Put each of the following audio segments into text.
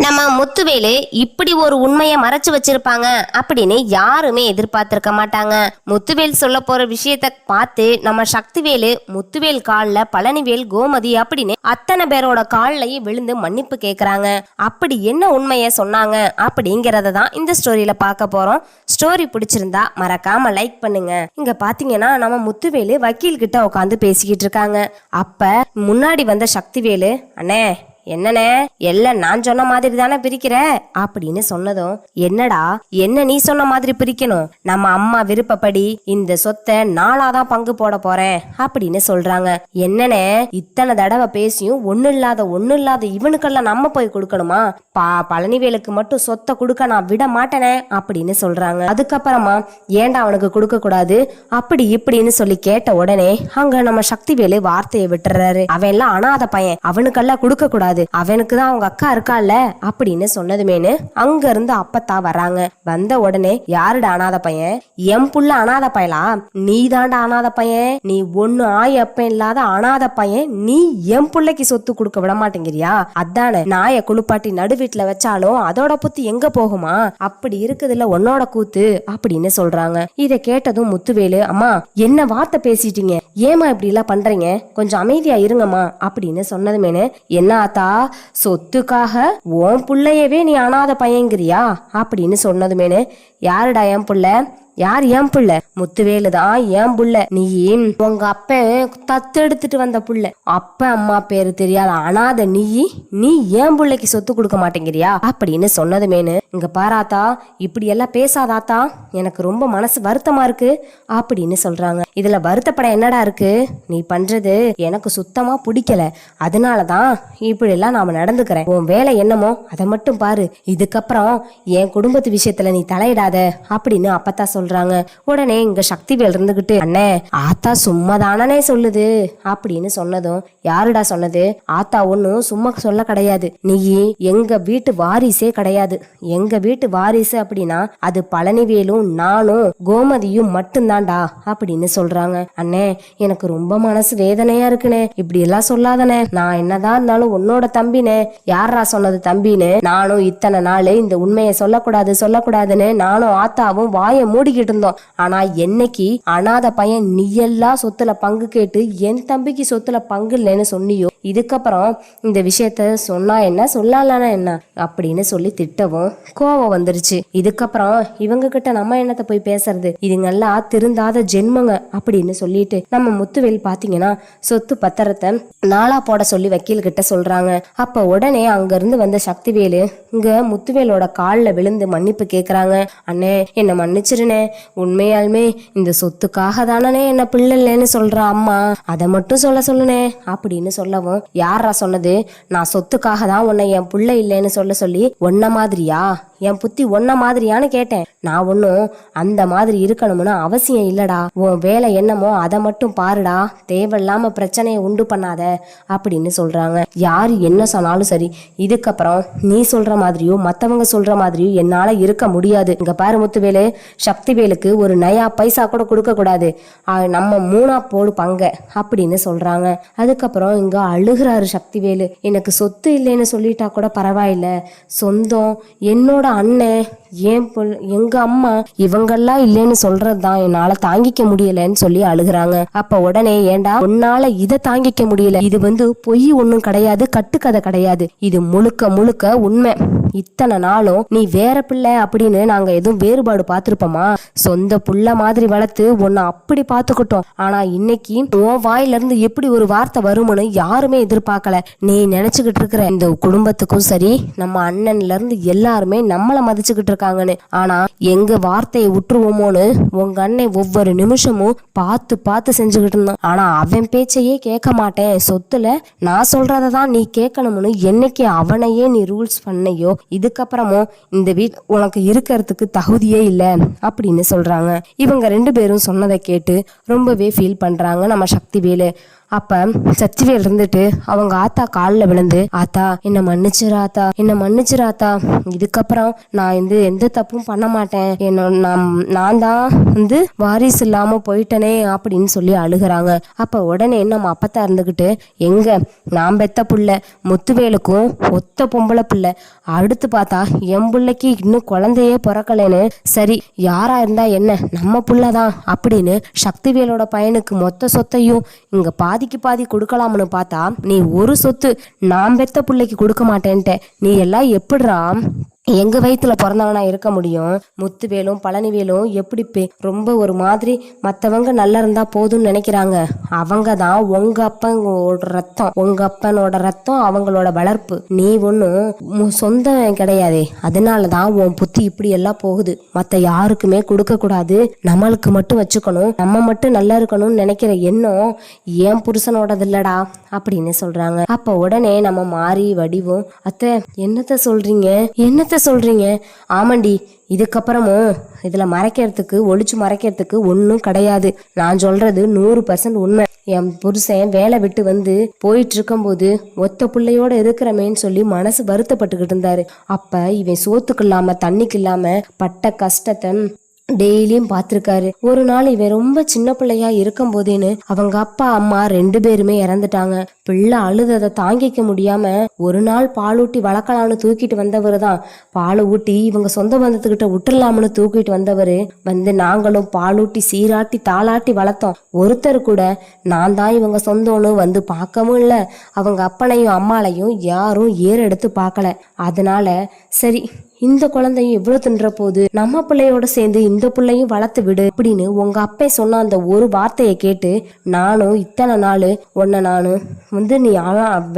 நம்ம முத்துவேலு இப்படி ஒரு உண்மையை மறைச்சு வச்சிருப்பாங்க அப்படின்னு யாருமே எதிர்பார்த்திருக்க மாட்டாங்க. முத்துவேல் சொல்ல போற விஷயத்த பார்த்து நம்ம சக்திவேலு முத்துவேல் கால்ல பழனிவேல் கோமதி அப்படின்னு அத்தனை பேரோட கால்லையும் விழுந்து மன்னிப்பு கேக்குறாங்க. அப்படி என்ன உண்மையை சொன்னாங்க அப்படிங்கறத தான் இந்த ஸ்டோரியில பார்க்க போறோம். ஸ்டோரி பிடிச்சிருந்தா மறக்காம லைக் பண்ணுங்க. இங்க பாத்தீங்கன்னா நம்ம முத்துவேலு வக்கீல் கிட்ட உட்காந்து பேசிக்கிட்டு இருக்காங்க. அப்ப முன்னாடி வந்த சக்திவேலு, அண்ணே என்னண்ணே எல்லாம் நான் சொன்ன மாதிரி தானே பிரிக்கிற அப்படின்னு சொன்னதும், என்னடா என்ன நீ சொன்ன மாதிரி பிரிக்கணும், நம்ம அம்மா விருப்பப்படி இந்த சொத்தை நாளாதான் பங்கு போட போறேன் அப்படின்னு சொல்றாங்க. என்னண்ணே இத்தனை தடவை பேசியும் ஒண்ணு இல்லாத இவனுக்கெல்லாம் நம்ம போய் கொடுக்கணுமா? பழனிவேலுக்கு மட்டும் சொத்தை கொடுக்க நான் விட மாட்டேனே அப்படின்னு சொல்றாங்க. அதுக்கப்புறமா ஏன்டா அவனுக்கு கொடுக்க கூடாது அப்படி இப்படின்னு சொல்லி கேட்ட உடனே அங்க நம்ம சக்திவேலு வார்த்தையை விட்டுறாரு. அவன் எல்லாம் அனாதை பையன், அவனுக்கெல்லாம் கொடுக்க கூடாது, அவனுக்கு தான் அவங்க அக்கா இருக்கால அப்படின்னு சொன்னதுமேனு அங்க இருந்து அப்பத்தா வராங்க. வந்த உடனே யாருடா அனாதை பையன்? என் புள்ள அனாதை பயலா? நீ தாண்டா அனாதை பையன், நீ ஒண்ணு ஆய் அப்ப இல்லாத அனாதை பையன், நீ என் புள்ளைக்கு சொத்து கொடுக்க விட மாட்டேங்கிறியா? அதானே நாய குளிப்பாட்டி நடு வீட்டுல வச்சாலும் அதோட புத்தி எங்க போகுமா? அப்படி இருக்குதுல்ல உன்னோட கூத்து அப்படின்னு சொல்றாங்க. இத கேட்டதும் முத்துவேலு, அம்மா என்ன வார்த்தை பேசிட்டீங்க, ஏமா இப்படி எல்லாம் பண்றீங்க, கொஞ்சம் அமைதியா இருங்கம்மா அப்படின்னு சொன்னதுமேனு, என்ன ஆத்தா சொத்துக்காக உன் புள்ளையவே நீ அனாதை பையங்கிறியா அப்படின்னு சொன்னதுமேனு, யாருடா என் புள்ள, யார் என் புள்ள? முத்துவேலுதான் என் புள்ள, நீ உங்க அப்ப தத்தெடுத்துட்டு வந்த புள்ள, அப்ப அம்மா பேரு தெரியாத அனாதை நீ என் புள்ளைக்கு சொத்து கொடுக்க மாட்டேங்கிறியா அப்படின்னு சொன்னதுமேனு, இங்க பாராத்தா இப்படி எல்லாம் பேசாதாத்தா, எனக்கு ரொம்ப மனசு வருத்தமா இருக்கு அப்படின்னு சொல்றாங்க. இதுல வருத்தப்பட என்னடா இருக்கு, நீ பண்றது எனக்கு சுத்தமா பிடிக்கல, அதனாலதான் இப்படி எல்லாம் நாம நடந்துக்கிறேன், உன் வேலை என்னமோ அதை மட்டும் பாரு, இதுக்கப்புறம் என் குடும்பத்து விஷயத்துல நீ தலையிடாத அப்படின்னு அப்பத்தா சொல்றாங்க. உடனே இங்க சக்திவேல் இருந்துகிட்டு, அண்ணே ஆத்தா சும்மா தானே சொல்லுது அப்படின்னு சொன்னதும், யாருடா சொன்னது? ஆத்தா ஒன்னும் சும்மா சொல்ல கிடையாது, நீ எங்க வீட்டு வாரிசே கிடையாது, எங்க வீட்டு வாரிசு அப்படின்னா அது பழனிவேலும் நானும் கோமதியும் மட்டும்தான்டா அப்படின்னு சொல்றாங்க. அண்ணே எனக்கு ரொம்ப மனசு வேதனையா இருக்குனே, இப்படி எல்லாம் சொல்லாதனே, நான் என்னதான் இருந்தாலும் உன்னோட தம்பினே. யாரா சொன்னது தம்பின்னு? நானும் இத்தனை நாள் இந்த உண்மையை சொல்லக்கூடாதுன்னு நானும் ஆத்தாவும் வாயை மூடிக்கிட்டு இருந்தோம். ஆனா என்னைக்கு அனாதை பையன் நீ எல்லாம் சொத்துல பங்கு கேட்டு என் தம்பிக்கு சொத்துல பங்கு இல்லைன்னு சொன்னியோ, இதுக்கப்புறம் இந்த விஷயத்த சொன்னா என்ன சொல்லலானா என்ன அப்படின்னு சொல்லி திட்டவும் கோவம் வந்துருச்சு. இதுக்கப்புறம் இவங்க கிட்ட நம்ம என்னத்த போய் பேசுறது, இதுங்கெல்லாம் திருந்தாத ஜென்மங்க அப்படின்னு சொல்லிட்டு நம்ம முத்துவேல் பாத்தீங்கன்னா சொத்து பத்திரத்தை நாளா போட சொல்லி வக்கீல் கிட்ட சொல்றாங்க. அப்ப உடனே அங்க இருந்து வந்த சக்திவேலு இங்க முத்துவேலோட கால்ல விழுந்து மன்னிப்பு கேக்குறாங்க. அண்ணே என்ன மன்னிச்சிருனே, உண்மையாலுமே இந்த சொத்துக்காக தானே என்ன பிள்ளை இல்லைன்னு சொல்ற அம்மா, அதை மட்டும் சொல்லுனே அப்படின்னு சொல்லவும், யாரா சொன்னது? நான் சொத்துக்காக தான் உன்னை என் பிள்ளை இல்லைன்னு சொல்லி ஒன்ன மாதிரியா, என் புத்தி ஒன்ன மாதிரியான்னு கேட்டேன். நான் ஒன்னும் அந்த மாதிரி இருக்கணும்னு அவசியம் இல்லடா, உன் வேலை என்னமோ அதை மட்டும் பாருடா, தேவையில்லாம பிரச்சனையை உண்டு பண்ணாத அப்படின்னு சொல்றாங்க. யாரு என்ன சொன்னாலும் சரி, இதுக்கப்புறம் நீ சொல்ற மாதிரியோ மத்தவங்க சொல்ற மாதிரியோ என்னால இருக்க முடியாது. இங்க பாரு முத்துவேலு, சக்திவேலுக்கு ஒரு நயா பைசா கூட கொடுக்க கூடாது, நம்ம மூணா போடு பங்க அப்படின்னு சொல்றாங்க. அதுக்கப்புறம் இங்க அழுகிறாரு சக்திவேலு, எனக்கு சொத்து இல்லைன்னு சொல்லிட்டா கூட பரவாயில்ல, சொந்தம் என்னோட அண்ணன் எங்க அம்மா இவங்கெல்லாம் இல்லைன்னு சொல்றதுதான் என்னால தாங்கிக்க முடியலன்னு சொல்லி அழுகுறாங்க. அப்ப உடனே, ஏண்டா உன்னால இதை தாங்கிக்க முடியல, இது பொய் ஒண்ணும் கிடையாது, கட்டுக்கதை கிடையாது, இது முழுக்க உண்மை. இத்தனை நாளும் நீ வேற பிள்ளை அப்படின்னு நாங்க எதுவும் வேறுபாடு பார்த்திருப்போமா? சொந்த புள்ள மாதிரி வளர்த்து உன்னை அப்படி பார்த்துக்கிட்டோம். ஆனா இன்னைக்கு உன் வாயில இருந்து எப்படி ஒரு வார்த்தை வரும்னு யாருமே எதிர்பார்க்கல. நீ நினைச்சுக்கிட்டு இருக்கிற இந்த குடும்பத்துக்கும் சரி, நம்ம அண்ணன்ல இருந்து எல்லாருமே நம்மள மதிச்சுக்கிட்டு இருக்காங்கன்னு. ஆனா எங்க வார்த்தையை விட்டுருவோமோன்னு உங்க அண்ணன் ஒவ்வொரு நிமிஷமும் பார்த்து செஞ்சுக்கிட்டு இருந்தான். ஆனா அவன் பேச்சையே கேட்க மாட்டேன், சொத்துல நான் சொல்றதான் நீ கேட்கணும்னு என்னைக்கு அவனையே நீ ரூல்ஸ் பண்ணையோ, இதுக்கப்புறமும் இந்த வீட் உனக்கு இருக்கிறதுக்கு தகுதியே இல்லை அப்படின்னு சொல்றாங்க. இவங்க ரெண்டு பேரும் சொன்னதை கேட்டு ரொம்பவே ஃபீல் பண்றாங்க நம்ம சக்திவேலு. அப்ப சக்திவேல் இருந்துட்டு அவங்க ஆத்தா காலில் விழுந்து, ஆத்தா என்ன மன்னிச்சிராத்தா, என்ன மன்னிச்சிராத்தா, இதுக்கப்புறம் நான் எந்த தப்பும் பண்ண மாட்டேன், நான் தான் வாரிசு இல்லாம போயிட்டனே அப்படின்னு சொல்லி அழுகுறாங்க. அப்ப உடனே நம்ம அப்பத்தா இருந்துகிட்டு, எங்க நான் பெத்த புள்ள முத்துவேலுக்கும் ஒத்த பொம்பளை பிள்ளை, அடுத்து பார்த்தா என் பிள்ளைக்கு இன்னும் குழந்தையே பிறக்கலன்னு, சரி யாரா இருந்தா என்ன நம்ம புள்ளதான் அப்படின்னு சக்திவேலோட பையனுக்கு மொத்த சொத்தையும் இங்க பாதிக்கு பாதி கொடுக்கலாம்னு பார்த்தா, நீ ஒரு சொத்து நான் பெத்த பிள்ளைக்கு கொடுக்க மாட்டேன்ட்ட, நீ எல்லாம் எப்படிரா எங்க வயிற்றுல பிறந்தவனா இருக்க முடியும்? முத்துவேலும் பழனிவேலும் எப்படி ரொம்ப ஒரு மாதிரி மற்றவங்க நல்லா இருந்தா போதும்னு நினைக்கிறாங்க. அவங்க தான் உங்க அப்பனோட ரத்தம் அவங்களோட வளர்ப்பு. நீ ஒன்றும் சொந்தம் கிடையாதே, அதனாலதான் உன் புத்தி இப்படி எல்லாம் போகுது. மற்ற யாருக்குமே கொடுக்க கூடாது, நம்மளுக்கு மட்டும் வச்சுக்கணும், நம்ம மட்டும் நல்லா இருக்கணும்னு நினைக்கிற எண்ணம் ஏன் புருஷனோடது இல்லடா அப்படின்னு சொல்றாங்க. அப்ப உடனே நம்ம மாறி வடிவும், அத்தை என்னத்த சொல்றீங்க? ஆமாண்டி, இதுக்கப்புறமும் இதுல ஒளிச்சு மறைக்கிறதுக்கு ஒன்றும் கிடையாது. நான் சொல்றது 100% உண்மை. என் புருஷன் வேலை விட்டு போயிட்டு இருக்கும்போது ஒத்த பிள்ளையோட இருக்கிறமேன்னு சொல்லி மனசு வருத்தப்பட்டுக்கிட்டு இருந்தாரு. அப்ப இவன் சோத்துக்கு இல்லாம தண்ணிக்கு இல்லாம பட்ட கஷ்டத்தை டெய்லியும் பார்த்துருக்காரு. ஒரு நாள் இவன் ரொம்ப சின்ன பிள்ளையா இருக்கும் போதேன்னு அவங்க அப்பா அம்மா 2 பேருமே இறந்துட்டாங்க. பிள்ளை அழுததை தாங்கிக்க முடியாம ஒரு நாள் பாலூட்டி வளர்க்கலாம்னு தூக்கிட்டு வந்தவர் தான். பால் ஊட்டி இவங்க சொந்த பந்தத்துக்கிட்ட விட்டுறலாம்னு தூக்கிட்டு வந்தவர் நாங்களும் பாலூட்டி சீராட்டி தாளாட்டி வளர்த்தோம். ஒருத்தர் கூட நான் தான் இவங்க சொந்தம்னு பார்க்கவும் இல்லை, அவங்க அப்பனையும் அம்மாளையும் யாரும் ஏறெடுத்து பார்க்கல. அதனால சரி, இந்த குழந்தையும் எவ்வளவு தின்ற போது, நம்ம பிள்ளையோட சேர்ந்து இந்த பிள்ளையும் வளர்த்து விடு அப்படின்னு உங்க அப்பா சொன்ன அந்த ஒரு வார்த்தையை கேட்டு நானும் இத்தனை நாள் உன்னை நீ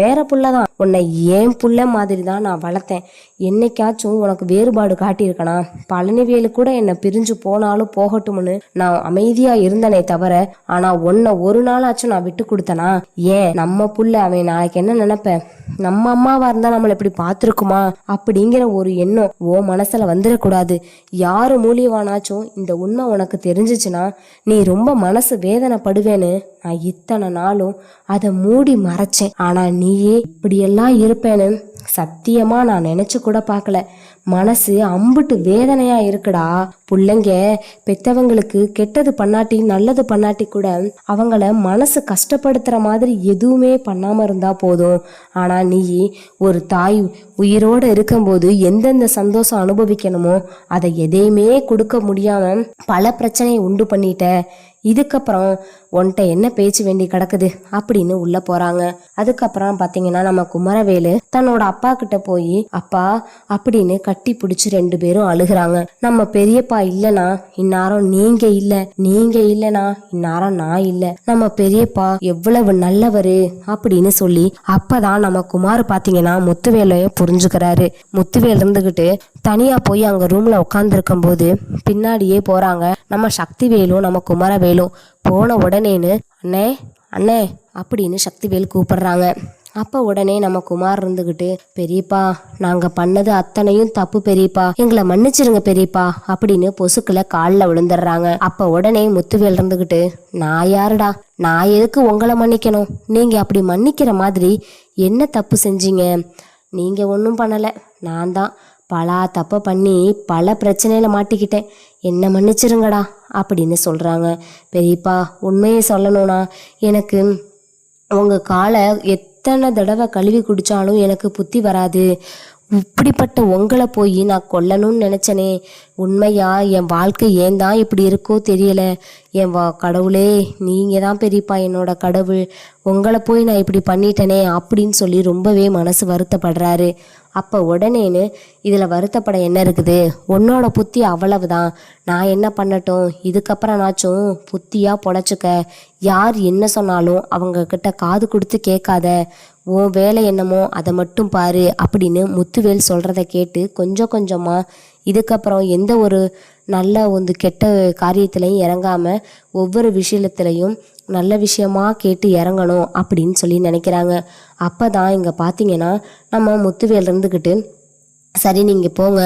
வேற புள்ளதான், உன்னை ஏன் புள்ள மாதிரி தான் நான் வளர்த்தேன். என்னைக்காச்சும் உனக்கு வேறுபாடு காட்டியிருக்கனா? பழனிவேலு கூட என்னை பிரிஞ்சு போனாலும் போகட்டும்னு நான் அமைதியா இருந்தனே தவிர, ஆனா உன்னை ஒரு நாளாச்சும் நான் விட்டு கொடுத்தனா? ஏன் நம்ம புள்ள அவன் நாளைக்கு என்ன நினைப்ப? நம்ம அம்மாவா இருந்தா நம்மளை இப்படி பார்த்துருக்குமா அப்படிங்கிற ஒரு எண்ணம் ஓ மனசுல வந்துடக்கூடாது. யாரு மூலியவானாச்சும் இந்த உண்மை உனக்கு தெரிஞ்சிச்சுன்னா நீ ரொம்ப மனசு வேதனைப்படுவேன்னு நான் இத்தனை நாளும் அதை மூடி மறைச்சேன். ஆனா நீயே இப்படியெல்லாம் இருப்பேன்னு சத்தியமா நான் நினைச்சு கூட பார்க்கல. மனசு அம்புட்டு வேதனையா இருக்குடா. பிள்ளைங்க பெத்தவங்களுக்கு கெட்டது பண்ணாட்டி நல்லது பண்ணாட்டி கூட அவங்கள மனசு கஷ்டப்படுத்துற மாதிரி எதுவுமே பண்ணாம இருந்தா போதும். ஆனா நீ ஒரு தாய் உயிரோட இருக்கும்போது எந்தெந்த சந்தோஷம் அனுபவிக்கணுமோ அதை எதையுமே கொடுக்க முடியாம பல பிரச்சனையை உண்டு பண்ணிட்ட. இதுக்கப்புறம் உன்கிட்ட என்ன பேச்சு வேண்டி கிடக்குது அப்படின்னு உள்ள போறாங்க. அதுக்கப்புறம் பாத்தீங்கன்னா நம்ம குமரவேலு தன்னோட அப்பா கிட்ட போய் அப்பா அப்படின்னு கட்டி பிடிச்சு 2 பேரும் அழுகுறாங்க. நம்ம பெரியப்பா இல்லனா இந்நேரம் நீங்க இல்லனா இந்நேரம் நான் இல்ல, நம்ம பெரியப்பா எவ்வளவு நல்லவரு அப்படின்னு சொல்லி அப்பதான் நம்ம குமார் பாத்தீங்கன்னா முத்துவேலைய புரிஞ்சுக்கிறாரு. முத்துவேல் இருந்துகிட்டு தனியா போய் அங்க ரூம்ல உட்கார்ந்து போது பின்னாடியே போறாங்க நம்ம சக்திவேலும் நம்ம குமரவேலும். போன உடனேன்னு அண்ணே அப்படின்னு சக்திவேல் கூப்பிடுறாங்க. அப்ப உடனே நம்ம குமார் இருந்துகிட்டு, பெரியப்பா நாங்க பண்ணது அத்தனையும் தப்பு பெரியப்பா, எங்களை மன்னிச்சிருங்க பெரியப்பா அப்படின்னு பொசுக்குல காலில் விழுந்துடுறாங்க. அப்ப உடனே முத்துவேல் இருந்துகிட்டு, நான் யாருடா, நான் எதுக்கு உங்களை மன்னிக்கணும்? நீங்க அப்படி மன்னிக்கிற மாதிரி என்ன தப்பு செஞ்சீங்க? நீங்க ஒன்றும் பண்ணல, நான் தான் பல தப்பை பண்ணி பல பிரச்சனையில மாட்டிக்கிட்டேன், என்ன மன்னிச்சிருங்கடா அப்படின்னு சொல்றாங்க. பெரியப்பா உண்மையை சொல்லணும்னா எனக்கு உங்க காலை எத்தனை தடவை கழுவி குடிச்சாலும் எனக்கு புத்தி வராது. இப்படிப்பட்ட உங்களை போய் நான் கொல்லணும்னு நினைச்சனே, உண்மையா என் வாழ்க்கை ஏன் தான் இப்படி இருக்கோ தெரியல. என் கடவுளே நீங்க தான் பெரியப்பா என்னோட கடவுள், உங்களை போய் நான் இப்படி பண்ணிட்டேனே அப்படின்னு சொல்லி ரொம்பவே மனசு வருத்தப்படுறாரு. அப்போ உடனேன்னு இதில் வருத்தப்பட என்ன இருக்குது, உன்னோட புத்தி அவ்வளவுதான், நான் என்ன பண்ணட்டும், இதுக்கப்புறம் நாச்சும் புத்தியாக பொழைச்சிக்க, யார் என்ன சொன்னாலும் அவங்க கிட்ட காது கொடுத்து கேட்காத, உன் வேலை என்னமோ அதை மட்டும் பாரு அப்படின்னு முத்துவேல் சொல்கிறத கேட்டு கொஞ்சம் கொஞ்சமாக இதுக்கப்புறம் எந்த ஒரு நல்ல கெட்ட காரியத்திலையும் இறங்காமல் ஒவ்வொரு விஷயத்துலையும் நல்ல விஷயமா கேட்டு இறங்கணும் அப்படின்னு சொல்லி நினைக்கிறாங்க. அப்போ தான் இங்கே பார்த்தீங்கன்னா நம்ம முத்துவேல் இருந்துக்கிட்டு, சரி நீங்கள் போங்க,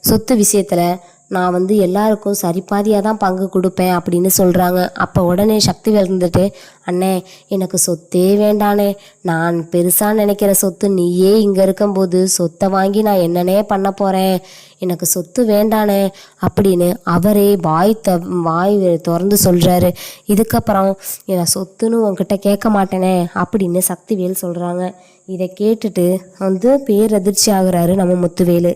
சொத்து விஷயத்தில் நான் வந்து எல்லாருக்கும் சரிபாதியாக தான் பங்கு கொடுப்பேன் அப்படின்னு சொல்கிறாங்க. அப்போ உடனே சக்திவேல் இருந்துட்டு, அண்ணே எனக்கு சொத்தே வேண்டானே, நான் பெருசாக நினைக்கிற சொத்து நீயே இங்கே இருக்கும்போது சொத்தை வாங்கி நான் என்னன்னே பண்ண போகிறேன், எனக்கு சொத்து வேண்டானே அப்படின்னு அவரே வாய் திறந்து சொல்கிறாரு. இதுக்கப்புறம் நான் சொத்துன்னு உன்கிட்ட கேட்க மாட்டேனே அப்படின்னு சக்திவேல் சொல்கிறாங்க. இதை கேட்டுட்டு வந்து பேரதிர்ச்சி ஆகுறாரு நம்ம முத்துவேலு.